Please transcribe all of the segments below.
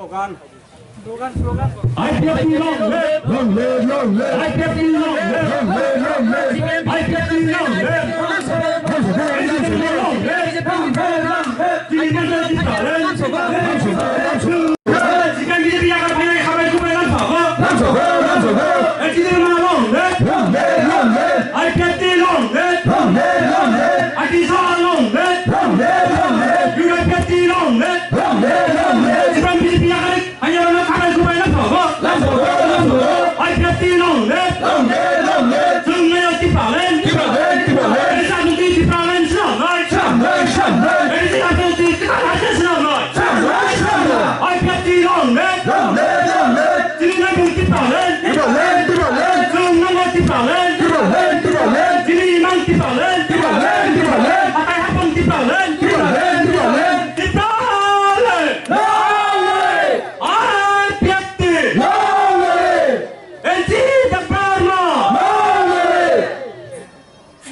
Slogan. I kept you long live. Long live, long live. I kept you long live. Long live, long live. I kept you long live.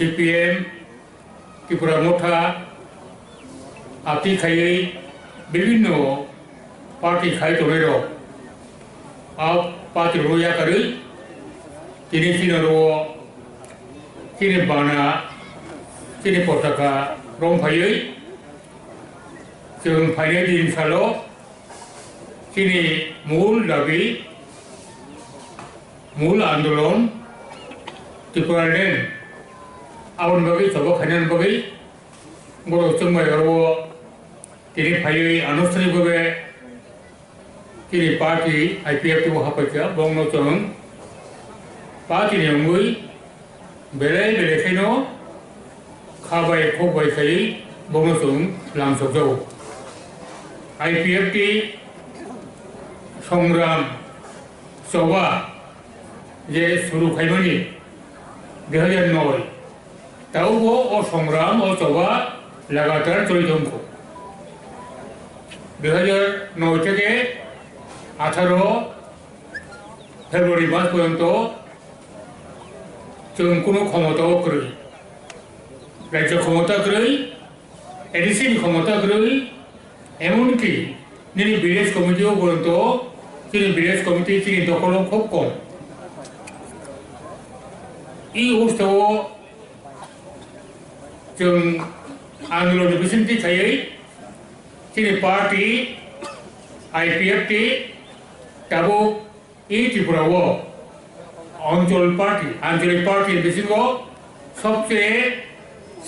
CPM Tripura Motha Apti Khai Bibhinno Party Khai Tomero Ap Party Roya Kari Kini Sinaro Kini Bana Kini Potaka Rom Phayai Jung Phayai Din Salo Kini Mool Dabi Mool Andolon Tripura Len Awan bagi coba kanan bagi guru cuma baru kini payui anusri bagi kini parti IPF tu apa kerja bong no cong parti ni mui belai keno kabai kobai kai bong no cong langsung jauh IPF ti songram coba je suruh kai mani 2009 ताऊ वो और संग्राम और चौबा लगातार चली तुमको 2009 থেকে 18 ফেব্রুয়ারি মাস পর্যন্ত जों কোনো ক্ষমতা করি রাজ্য ক্ষমতা করি এডিসি ক্ষমতা করি এমনকি যিনি বিলেজ কমিটিও পর্যন্ত তিনি বিলেজ কমিটি তিনি দখল খুব কম এই অবস্থাও जों आंदोलन बिसंति थायै जोंनि पार्टी IPF टी दाबो त्रिपुराव आंचलिक पार्टी बिसिङाव सबसे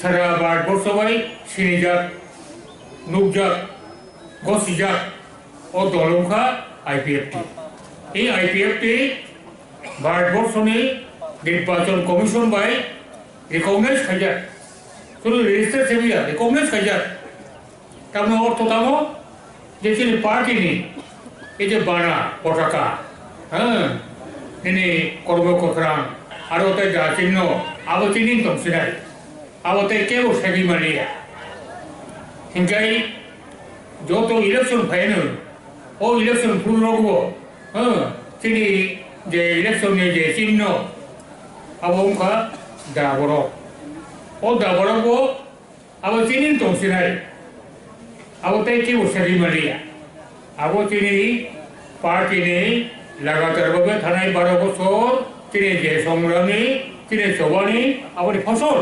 सारा भारतबर्षआवहाय सिनायजात नुकजात गसिजात और दलंखा IPF टी এই IPF टी भारतबर्षनि निर्वाचन कमिशन बाय रिकगनाइज खायजात শুধু রেজিস্টার সেবিয়া রিকগনাইজ কাজার কারণ অর্থ তামো যে তিনি পার্টি নি এই যে বানা পতাকা হ্যাঁ ini কর্মকর্তারা আর ওতে যা চিহ্ন আবতিনি তমসিনাই আবতে কেউ সেবি মারিয়া হিংগাই যত ইলেকশন ফাইনাল ও ইলেকশন ফুল রগবো হ্যাঁ তিনি যে ইলেকশনের যে চিহ্ন আবংকা দাবর और दाबरा को अब चीनी तो सिराय अब तय की वो सही मरिया अब चीनी पार्टी ने लगातार बगे थानाय 12 বছর चीनी जे संग्रामी चीनी सबानी अपनी फसल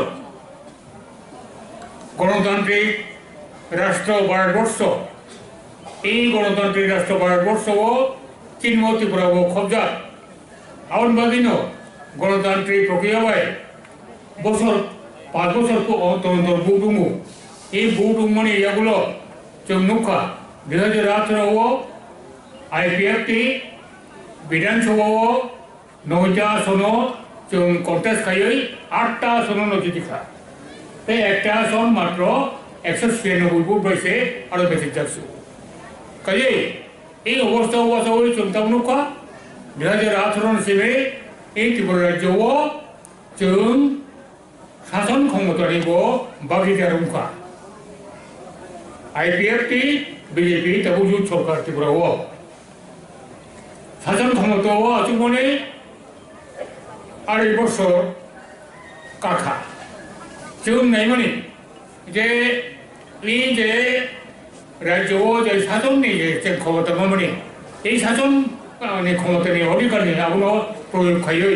गणतांत्रिक राष्ट्र भारतवर्ष এই গণতান্ত্রিক রাষ্ট্র ভারতবর্ষ ও চিনমো ত্রিপুরা ও কবজা আউন বাগিনো গণতান্ত্রিক প্রক্রিয়ায় বছর 5 বছর অন্তর অন্তর বুটুমু এই বুটুম মানে এগুলো जों नुखा 2018 आईपीएफटी विधानसभा 9टा आसन जों कन्टेस्ट खायै 8टा आसन जितिखा बे एकटा आसन मात्र 196 भोट पाइছে आरो बेसे जासु काजे এই অবস্থা অবস্থায় जों তাও नुखा 2018 सिमे এই त्रिपुरा राज्योआव जों शासन क्षमतानिबो बागिदार नुखा आईपीएफटी बीजेपी तब युद्ध सरकार त्रिपुराव शासन क्षमताव आजुमाने 2.5 बছর काखा जों नायमाने जे এই যে राज्योआव जे शासननि जे क्षमता माने এই शासननि क्षमतानि अधिकारनि आगुनाव प्रयोग खायै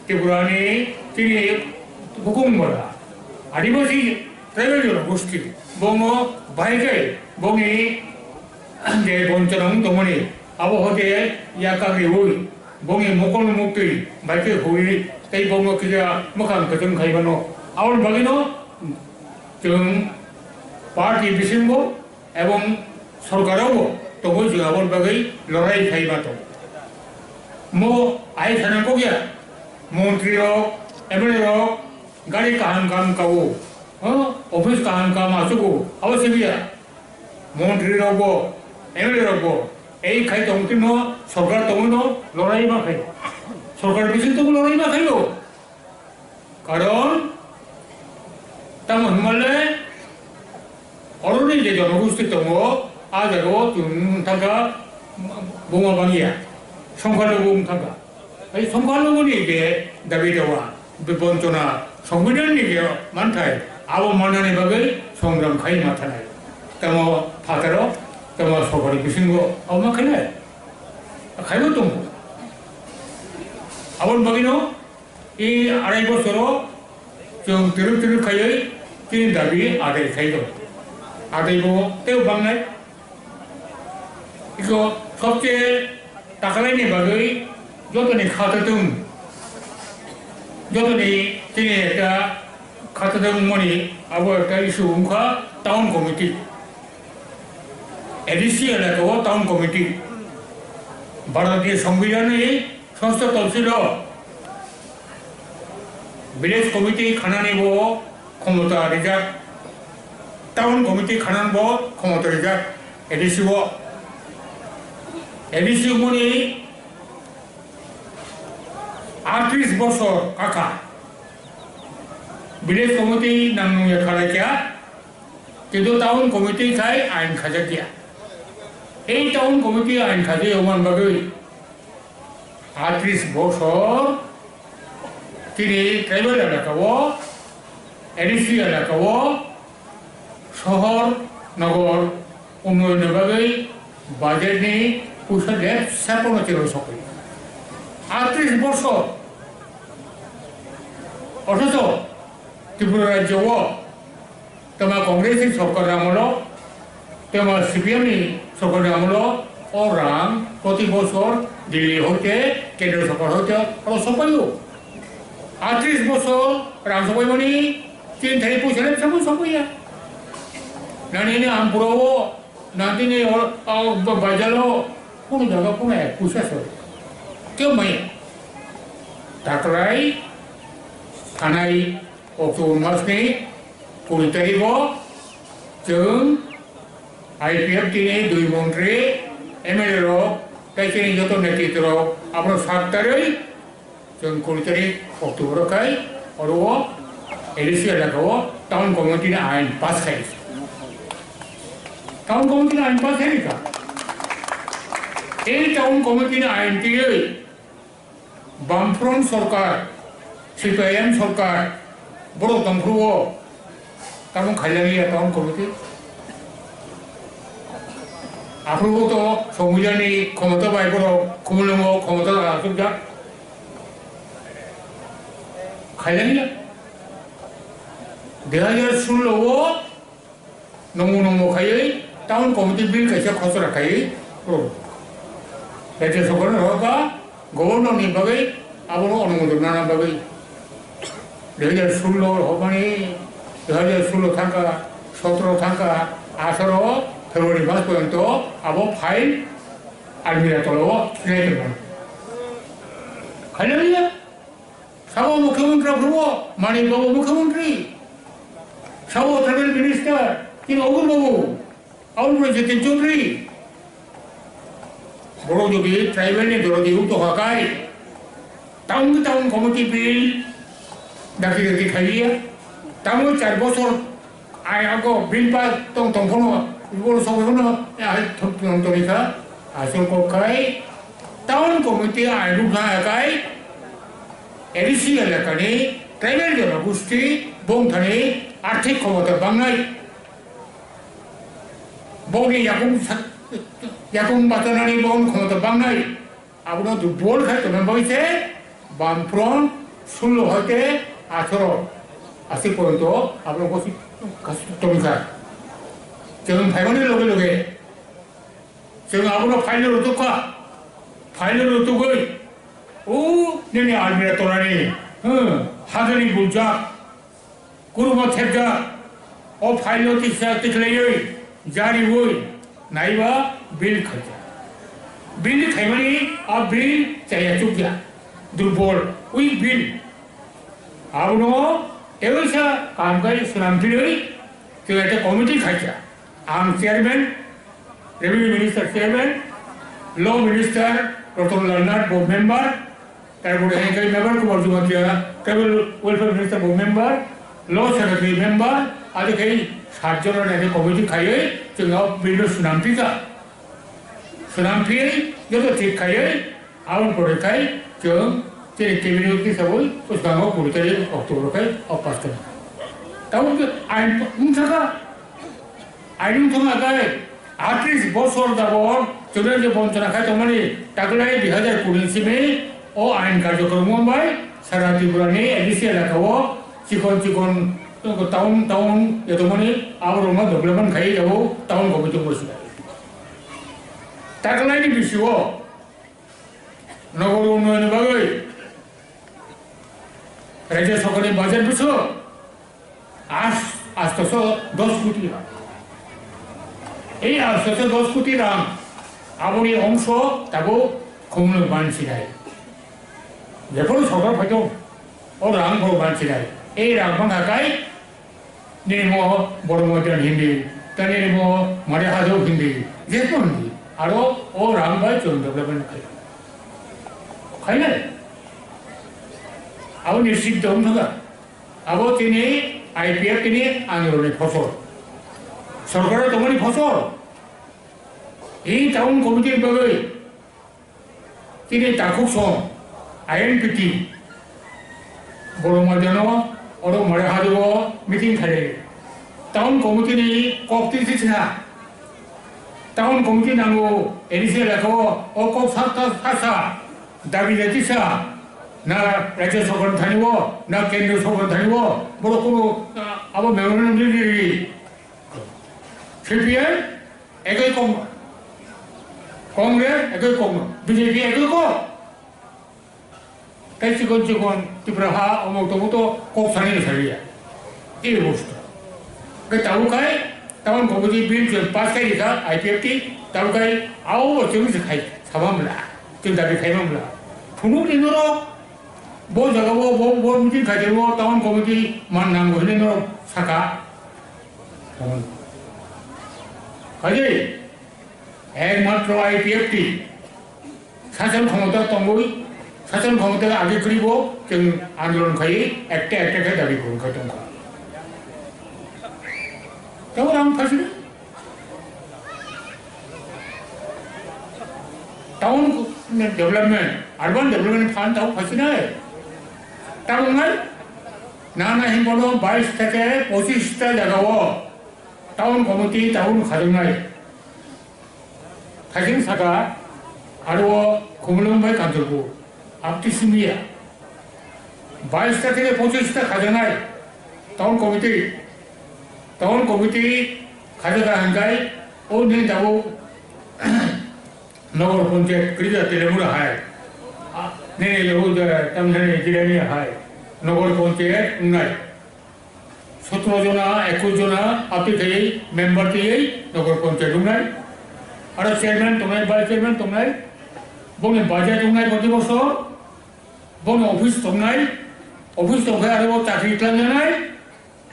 त्रिपुरानि तिनि हुकुमफोरा आदिबासि ट्राइबेल जनगोष्ठी बंग बाइके बंगी जे बंचनां दमनि आबहावाते याकाग्रि हुई बंगी मकल मुक्ति बाइके हुई तै बंग किया मखां कजों खाइबानो आउल बागिनो जों पार्टी बिसिमबो एवं सरकारावबो तबो जों आउल बागै लड़ाई खाइबातो मो आइ थानांगौ गैया मंत्री एमएलए गाड़ी काहां काम कावो ऑफिस काहां काम आसुगो अवश्य गैया मंत्री रावबो एमएलए रावबो এই খাই তংতিনো সরকার তংনো লড়াই মা খাই সরকার বিশেষ তো লড়াই মা খাইলো কারণ তামন মালে অরুণী যে জনগোষ্ঠী তঙ্গ আজ আগো তুম থাকা বোমা বাঙিয়া সংখ্যালঘু থাকা এই সংখ্যালঘুনি যে দাবি দেওয়া বিবঞ্চনা সংবিধানनि যে মানथाय आबो माननानै बागै संग्राम खाई माथानाय तम फातारो तम सरकारि बिसिंगो अमा खायनाय खायबो दङ आबो बागिनो এই 2.5 বছর जों तिरु खायै तिनि दाबि आदाय खायदो आदायबो तेव बांनाय इको सबसे टाकालायनि बागै जतनि खाथादों जतनि तिनि एकटा खाथादों माने आबो एकटा इस्यु उनखा टाउन कमिटि एडीसी एलाकाव टाउन कमिटि भारतीय संविधाननि षष्ठ तफसिल विलेज कमिटि खानानिबो क्षमता रिजार्व टाउन कमिटि खानानिबो क्षमता रिजार्व एडीसी माने 38 বছর কাকা विलेज कमिटि नांगुया खालायखा किन्तु टाउन कमिटि खाय आइन खाजाखिया এই টাউন কমিটি আইন খাজে ওমান বাগৈ 38 বছর তিনি ট্রাইবেল এলাকাও এডিসি এলাকাও শহর নগর উন্নয়নের বাগৈ বাজেটনি পয়সা দিয়ে স্থাপন ছিল সকলে 38 বছর অথচ ত্রিপুরা রাজ্যও তোমার কংগ্রেসের সরকার আমল তোমার সিপিএমনি सरकार আমল অরাম প্রতি বছর দিল্লি হতে কেন্দ্র সরকার হতে আর সবাইও 38 বছর রাম সবাই মানে তিন থাই পয়সা সব সবাইয়া নানি আমপুরও নাতিনি বাজালো কোন জায়গা কোন এক পয়সা সব কেউ মাই তাকলাই থানায় অক্টোবর মাসনি 20 তারিখ जों आईपीएफ टीनि 2 मंत्री एमएलए ताइकेनि जत नेतृत्व आपन 7 तारिख जों 20 तारिख अक्टोबर खाय और एडीसी एलाकाव टाउन कमिटि आइन पास खाय टाउन कमिटि आइन पास खाय का এই টাউন কমিটি আইন টিয়ে বামফ্রন্ট সরকার সিপিআইএম সরকার বড় তন্ত্রও কারণ খাইলাগিয়া টাউন কমিটি आपको तो संविधानी क्षमता बाइपर खुमलंगो क्षमता आसुक जा खाइलागिला 2016 नमो नमो खायै टाउन कमिटी बिल कैसे खसरा खाई राज्य सरकार होगा गवर्नर नि बागै आबो अनुमोदन ना बागै 2016 होबानी 2016 थांका 17 थांका 18 फेब्रुवारी मास पर्यंत आबो फाइल आलमिरा तलाव थिनायदोंमोन खायनो साबो मुख्यमंत्री मानिक बाबू मुख्यमंत्री साबो ट्राइबल मिनिस्टार किन अगुन बाबू आउन जितेन चौधरी बड़ो जोगी ट्राइबल ने दरदी उतो हाकाय टाउन कमिटी बिल दाखिल खाइया टाउन 4 বছর आय आगो बिल पास तंफोनो इबो सबनो थोंतोनिखा आसल कोखाय टाउन कमिटी आय रुखाय एडिसि एलाकानि ट्राइबल जनगोष्ठी बंथानि आर्थिक क्षमता बांनाय बौनि याकुम बातनानि बौन क्षमता बांनाय आबनो दुर्बल खायतोना बइसे बामफ्रन्ट 16 হইতে 18 80 পর্যন্ত আপনার কাছে जों फाइबानि लगे लगे जों आबनो फाइल रुतुगै ओ नेने आलमिरा तलानि हाजोनि बुजा कुरुमा थेबजा ओ फाइल तिसा तिखलायै जारिवै नायबा बिल खायमानि आ बिल जाया चुकिया दुर्बल उई बिल आबनो एवैसा कामगाय सुनामथिलै जों एक कमिटी खायजा आं chairman revenue minister chairman law minister Ratanlal Nath board member तारपरे हेंकाई member Kumar Jamatia tribal welfare minister board member law secretary member आदि कई 7 जनर एक कमिटी खायै जों बिल सुनामथिखा सुनामथि जतो ठीक खायै आउन परेखाय जों जेरै कैबिनेट हिसाबै उस्ताङाव 20 तारिख अक्ट'बरखाय पास खालामो ताऊ आइन उनथाखा आइन उनथाङाखाय 38 বছর যাবত जों जे बंचना खाय तमानि दाखलाय 2020 सिमै ओ आइन कार्यक्रम मोनबाय सारा त्रिपुरानि एडिसि एलाकाव चिकन टाउन एतमानि आबरमा डेभलपमेन्ट खाय जाबो टाउन कमिटी बसिबाय दाखलायनि बिषयआव नगर उन्नयन बागै राज्य सरकारनि बाजेट बिषय 810 কোটি এই 810 কোটি রাং আবনি অংশ তাবো খমনো বানছিনাই যেকোনো সরকার হয়তো ও রাং বড় বানছিনাই এই রাং বানাকাই নিমো বড় ময়দান হিন্দি তানি নিমো মারে হাজো হিন্দি যেকোনো হিন্দি আরো ও রাং বাই চন্দ্র ডেভেলপমেন্ট খাইলে আবো নিশ্চিত থাকা আবো তিনি आईपीएफ তিনি আন্দোলনের ফসল সরকারের তোমারই ফসল এই টাউন কমিটির বাগৈ তিনি তাকুক সম আইএনপিটি বড় ময়দান অর মারে হাজব মিটিং খালে টাউন কমিটিनि কক্তি দিছিনা টাউন কমিটি নাঙ্গো এডিসি এলাকাও ও কক সাতটা দাবি দিছিনা ना राज्य सरकार थानिब ना केंद्र सरकार थानिब बड़ कोनो अब मेमोरेंडम दिली सीपीआई एकै कम कांग्रेस एकै कम बीजेपी एकै को ताई चिकन त्रिपुरा हा अमुक तमुक कक सानि सारिया ए बस्तु के ताउकाय टाउन कमिटी बिल जों पास खायदिखा आईपीएफटी ताउकाय आव जों खाय साबामला जों दाबि खायमामला खुनु दिनरो बो जगह वो मीटिंग खाते वो टाउन कमिटी मान नाम होने नो सका खाजे एकमात्र आईपीएफटी शासन क्षमता तंगोई शासन क्षमता आगे करीब जों आंदोलन खाई एकटे खाय दाबी करून खायतों तब राम फासिल town development urban development fund ताऊ फासिल है टाउन नाना हिंगनो 22 থেকে 25টা জায়গাও টাউন কমিটি টাউন খাজনাय খাজিং সাকা আরো খুমলুমবাই কান্তরপুর আপটিসিমিয়া 22টা থেকে 25টা খাজনাय টাউন কমিটি খাজনা হাঙ্গাই 오늘 다고 너걸 본체 그리다 때문에 하이 네 여우들 때문에 지레미 하이 너걸 본체 নাই 17 জনা 21 জনা আপনি এই মেম্বার দিয়ে নগর পঞ্চায়েত নাই আর চেয়ারম্যান তোমরা ভাইস চেয়ারম্যান তোমরা বনে বাজার তোমরা প্রতি বছর বনে অফিস তোমরা অফিস তোমরা আর চাকরি ক্লাম নাই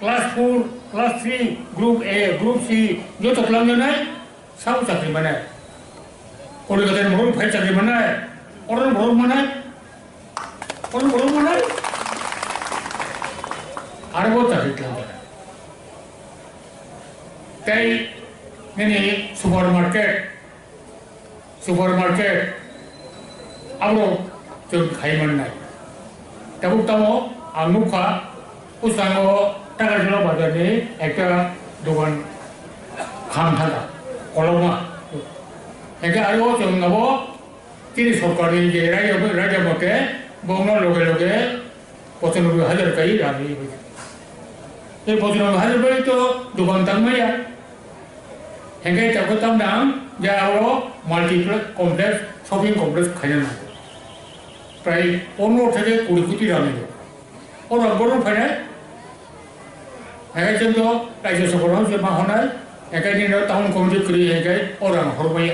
class 4 class 3 group A group C যত ক্লাম নাই সব চাকরি মানে কলকাতার বড় ভাই চাকরি মানে অরণ বড় মানে অরণ বড় মানে আর বড় চাকরি ক্লাম তাই ini supermarket abro jeng khaiman nai tabuk tamo amukha usango Takarjala বাজারে একটা দোকান খাম থাকা কলমা এটা আরো জং নাব তিনি সরকারি যে রাজা মতে বংলা লগে লগে 95,000 টাকা রাখি হয়েছে এই 95,000 টাকা তো দোকান তামাইয়া হেঙ্গে তাকে তাম নাম যা আরো মাল্টিপ্লেক্স কমপ্লেক্স শপিং কমপ্লেক্স খাইনা না প্রায় 15 থেকে 20 কোটি রাখি ওরা বড় ফাইনা হেঙ্গে তো রাজ্য সরকার যে মাহনায় একাদিন টাউন কমিটি করি হেঙ্গে ওরা হরবাই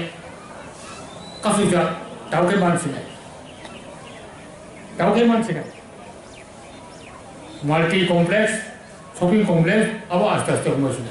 কাসুজা দাউকে মানছি না মাল্টি কমপ্লেক্স শপিং কমপ্লেক্স আবার আস্তে আস্তে কমেছে